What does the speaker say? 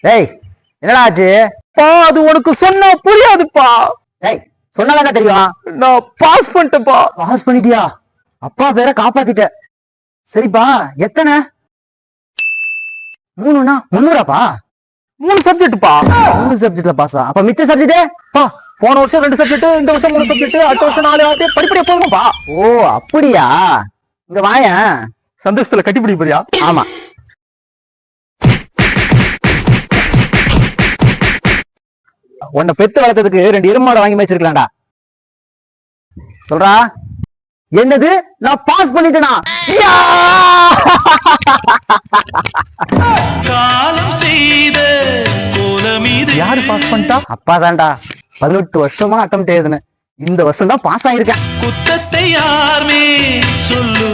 டேய் என்னடா ஆச்சு? பா அது உனக்கு சொன்னா புரியாதுப்பா. டேய் சொன்னாதானே தெரியும். நான் பாஸ் பண்ணிட்டேன்ப்பா. பாஸ் பண்ணிட்டியா? அப்பா பேரை காப்பாத்திட்ட. சரிப்பா எத்தனை? 3னா 300பா? 3 சப்ஜெக்ட்ப்பா. 3 சப்ஜெக்ட்ல பாஸா? அப்ப மிச்ச சப்ஜெக்ட்? பா போன வருஷம் 2 சப்ஜெக்ட், இந்த வருஷம் 3 சப்ஜெக்ட், அடுத்த வருஷம் 4 ஆட்டு படிப்படியா போகும்பா. ஓ அப்படியா? இங்க வாயேன். சந்தோஷத்துல கட்டி பிடிப்பறியா? ஆமா. உன்னை பெத்து வளர்த்ததுக்கு 2 எருமாடை வாங்கி வச்சிருக்கலாம்டா. சொல்றா என்னது? நான் பாஸ் பண்ணிட்டேனா? காலம் செய்த கோலமீது யாரு பாஸ் பண்ணிட்டா? அப்பா தான்டா. 18 வருஷமா அட்டம் எழுதுனேன். இந்த வருஷம் தான் பாஸ் ஆயிருக்கேன். குத்தத்தை யாருமே சொல்லு